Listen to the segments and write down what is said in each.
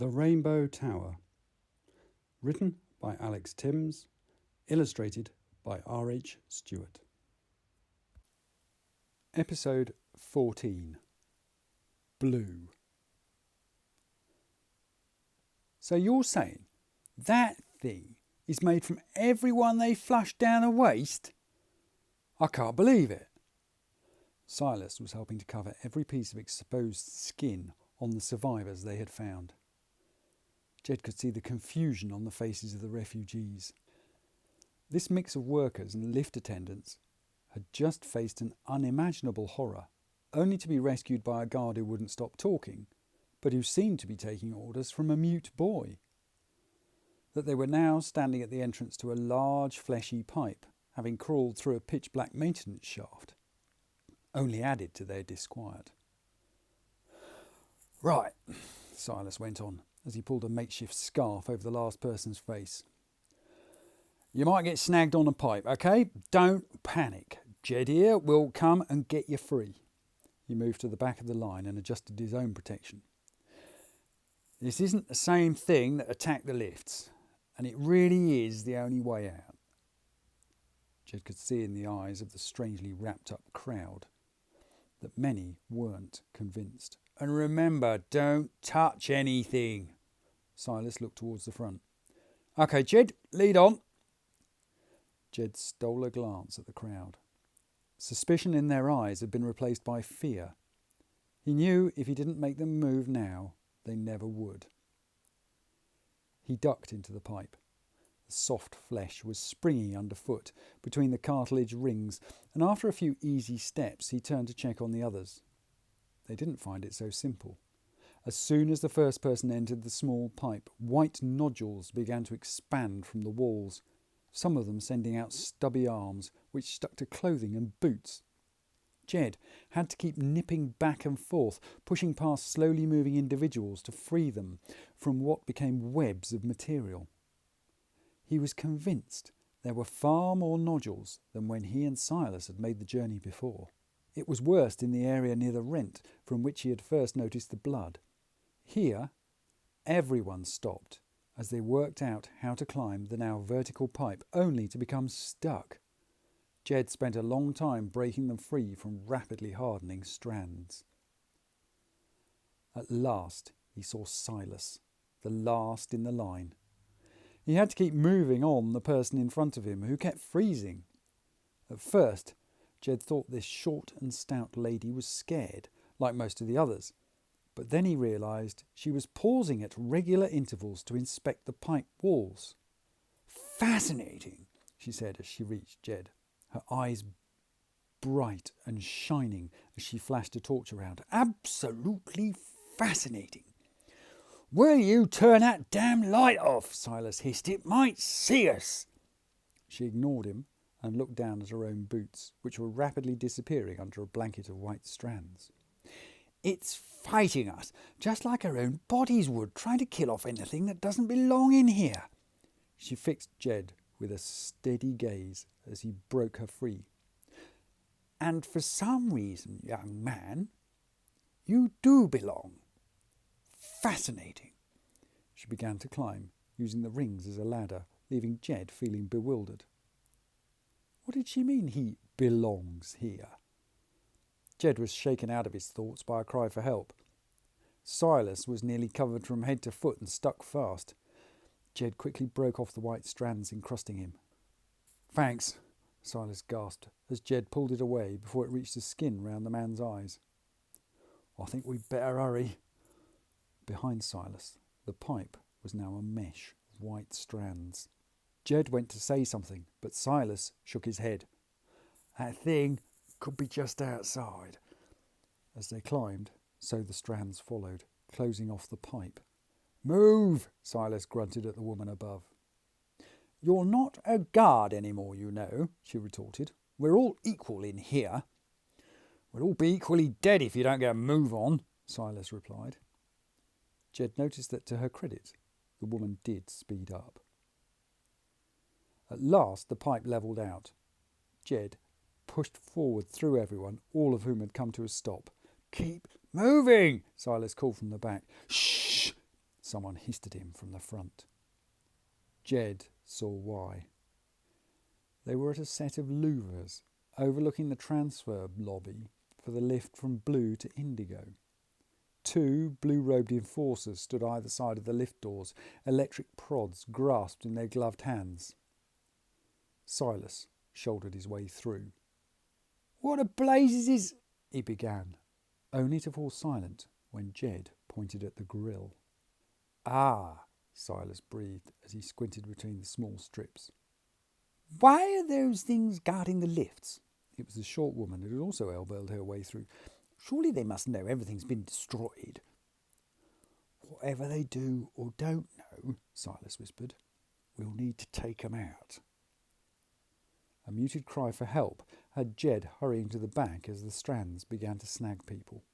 The Rainbow Tower. Written by Alex Tymms. Illustrated by R H Stewart. Episode 14. Blue. So you're saying that thing is made from everyone they flushed down a waste? I can't believe it. Silas was helping to cover every piece of exposed skin on the survivors they had found. Jed could see the confusion on the faces of the refugees. This mix of workers and lift attendants had just faced an unimaginable horror, only to be rescued by a guard who wouldn't stop talking, but who seemed to be taking orders from a mute boy. That they were now standing at the entrance to a large fleshy pipe, having crawled through a pitch-black maintenance shaft, only added to their disquiet. "Right," Silas went on, as he pulled a makeshift scarf over the last person's face. "You might get snagged on a pipe, okay? Don't panic. Jed here will come and get you free." He moved to the back of the line and adjusted his own protection. "This isn't the same thing that attacked the lifts, and it really is the only way out." Jed could see in the eyes of the strangely wrapped-up crowd that many weren't convinced. "And remember, don't touch anything." Silas looked towards the front. "Okay, Jed, lead on." Jed stole a glance at the crowd. Suspicion in their eyes had been replaced by fear. He knew if he didn't make them move now, they never would. He ducked into the pipe. The soft flesh was springy underfoot between the cartilage rings, and after a few easy steps he turned to check on the others. They didn't find it so simple. As soon as the first person entered the small pipe, white nodules began to expand from the walls, some of them sending out stubby arms which stuck to clothing and boots. Jed had to keep nipping back and forth, pushing past slowly moving individuals to free them from what became webs of material. He was convinced there were far more nodules than when he and Silas had made the journey before. It was worst in the area near the rent from which he had first noticed the blood. Here, everyone stopped as they worked out how to climb the now vertical pipe, only to become stuck. Jed spent a long time breaking them free from rapidly hardening strands. At last he saw Silas, the last in the line. He had to keep moving on the person in front of him, who kept freezing. At first, Jed thought this short and stout lady was scared, like most of the others, but then he realised she was pausing at regular intervals to inspect the pipe walls. "Fascinating," she said as she reached Jed, her eyes bright and shining as she flashed a torch around. "Absolutely fascinating." "Will you turn that damn light off?" Silas hissed. "It might see us." She ignored him and looked down at her own boots, which were rapidly disappearing under a blanket of white strands. "It's fighting us, just like our own bodies would, trying to kill off anything that doesn't belong in here." She fixed Jed with a steady gaze as he broke her free. "And for some reason, young man, you do belong. Fascinating." She began to climb, using the rings as a ladder, leaving Jed feeling bewildered. What did she mean he belongs here? Jed was shaken out of his thoughts by a cry for help. Silas was nearly covered from head to foot and stuck fast. Jed quickly broke off the white strands encrusting him. "Thanks," Silas gasped as Jed pulled it away before it reached the skin round the man's eyes. "I think we'd better hurry." Behind Silas, the pipe was now a mesh of white strands. Jed went to say something, but Silas shook his head. "That thing could be just outside." As they climbed, so the strands followed, closing off the pipe. "Move!" Silas grunted at the woman above. "You're not a guard anymore, you know," she retorted. "We're all equal in here." "We'll all be equally dead if you don't get a move on," Silas replied. Jed noticed that, to her credit, the woman did speed up. At last the pipe levelled out. Jed pushed forward through everyone, all of whom had come to a stop. "Keep moving!" Silas called from the back. "Shh!" someone hissed at him from the front. Jed saw why. They were at a set of louvers overlooking the transfer lobby for the lift from blue to indigo. 2 blue-robed enforcers stood either side of the lift doors, electric prods grasped in their gloved hands. Silas shouldered his way through. "What a blazes is—" he began, only to fall silent when Jed pointed at the grill. "Ah," Silas breathed as he squinted between the small strips. "Why are those things guarding the lifts?" It was the short woman who had also elbowed her way through. "Surely they must know everything's been destroyed." "Whatever they do or don't know," Silas whispered, "we'll need to take 'em out." A muted cry for help had Jed hurrying to the back as the strands began to snag people.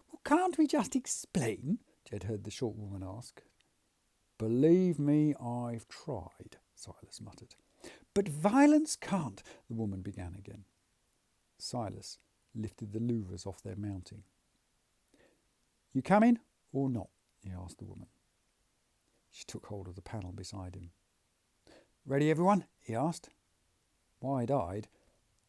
"Well, can't we just explain?" Jed heard the short woman ask. "Believe me, I've tried," Silas muttered. "But violence can't," the woman began again. Silas lifted the louvers off their mounting. "You coming or not?" he asked the woman. She took hold of the panel beside him. "Ready, everyone?" he asked. Wide-eyed,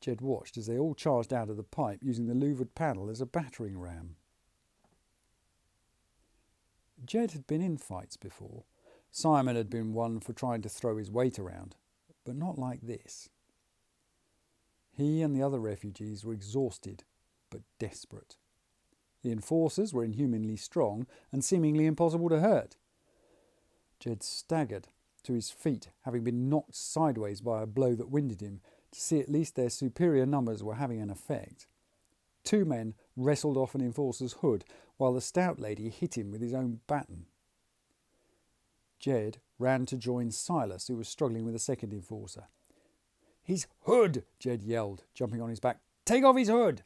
Jed watched as they all charged out of the pipe using the louvered panel as a battering ram. Jed had been in fights before. Simon had been one for trying to throw his weight around, but not like this. He and the other refugees were exhausted, but desperate. The enforcers were inhumanly strong and seemingly impossible to hurt. Jed staggered to his feet, having been knocked sideways by a blow that winded him, to see at least their superior numbers were having an effect. 2 men wrestled off an enforcer's hood, while the stout lady hit him with his own baton. Jed ran to join Silas, who was struggling with a second enforcer. "His hood!" Jed yelled, jumping on his back. "Take off his hood!"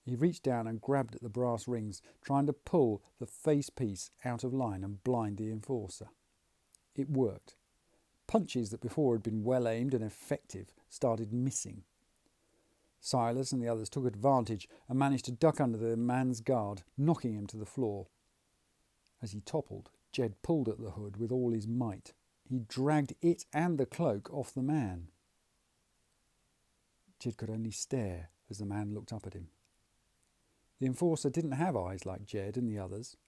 He reached down and grabbed at the brass rings, trying to pull the face piece out of line and blind the enforcer. It worked. Punches that before had been well aimed and effective started missing. Silas and the others took advantage and managed to duck under the man's guard, knocking him to the floor. As he toppled, Jed pulled at the hood with all his might. He dragged it and the cloak off the man. Jed could only stare as the man looked up at him. The enforcer didn't have eyes like Jed and the others.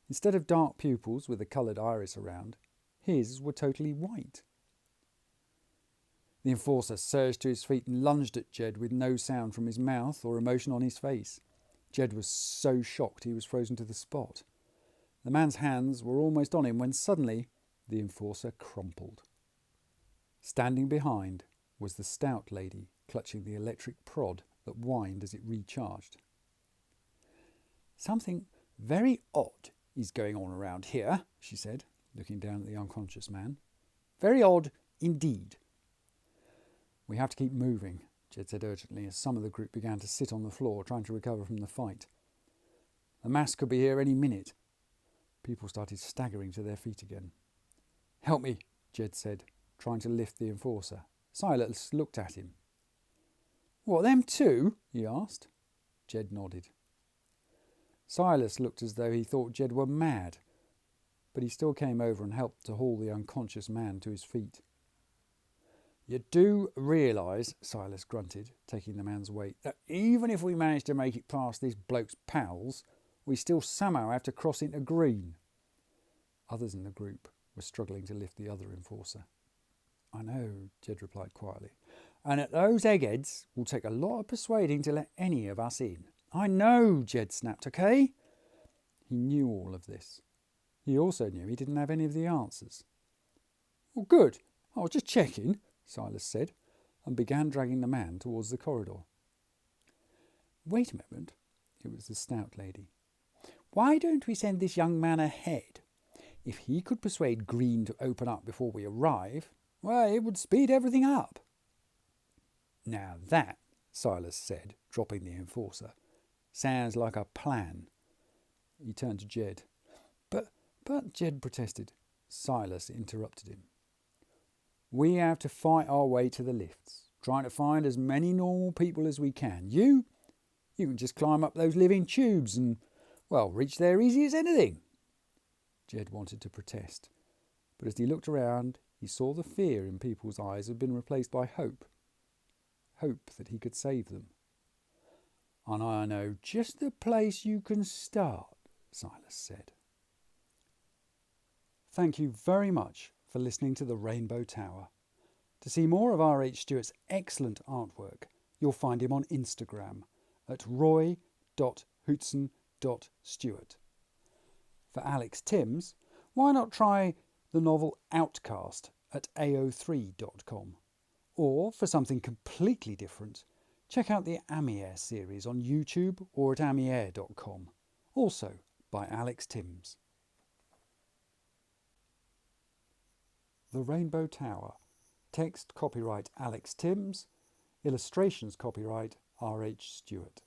Instead of dark pupils with a coloured iris around, his were totally white. The enforcer surged to his feet and lunged at Jed with no sound from his mouth or emotion on his face. Jed was so shocked he was frozen to the spot. The man's hands were almost on him when suddenly the enforcer crumpled. Standing behind was the stout lady clutching the electric prod that whined as it recharged. "Something very odd is going on around here," she said, looking down at the unconscious man. "Very odd indeed." "We have to keep moving," Jed said urgently as some of the group began to sit on the floor trying to recover from the fight. "The mass could be here any minute." People started staggering to their feet again. "Help me," Jed said, trying to lift the enforcer. Silas looked at him. "What, them too?" he asked. Jed nodded. Silas looked as though he thought Jed were mad, but he still came over and helped to haul the unconscious man to his feet. "You do realise," Silas grunted, taking the man's weight, "that even if we manage to make it past this bloke's pals, we still somehow have to cross into green." Others in the group were struggling to lift the other enforcer. "I know," Jed replied quietly, "and at those eggheads will take a lot of persuading to let any of us in." "I know," Jed snapped, "okay?" He knew all of this. He also knew he didn't have any of the answers. "Well, good. I was just checking," Silas said, and began dragging the man towards the corridor. "Wait a moment." It was the stout lady. "Why don't we send this young man ahead? If he could persuade Green to open up before we arrive, well, it would speed everything up." "Now that," Silas said, dropping the enforcer, "sounds like a plan." He turned to Jed. But Jed protested. Silas interrupted him. "We have to fight our way to the lifts, trying to find as many normal people as we can. You can just climb up those living tubes and, well, reach there easy as anything." Jed wanted to protest, but as he looked around, he saw the fear in people's eyes had been replaced by hope. Hope that he could save them. "And I know just the place you can start," Silas said. Thank you very much for listening to The Rainbow Tower. To see more of R H Stewart's excellent artwork, you'll find him on Instagram at roy.hootson.stewart. For Alex Tymms, why not try the novel OutCaste at ao3.com? Or, for something completely different, check out the Amier series on YouTube or at amier.com, also by Alex Tymms. The Rainbow Tower. Text copyright Alex Tymms. Illustrations copyright R H Stewart.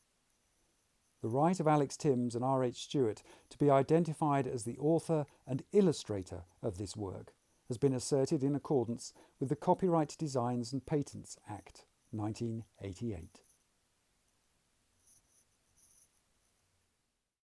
The right of Alex Tymms and R H Stewart to be identified as the author and illustrator of this work has been asserted in accordance with the Copyright Designs and Patents Act 1988.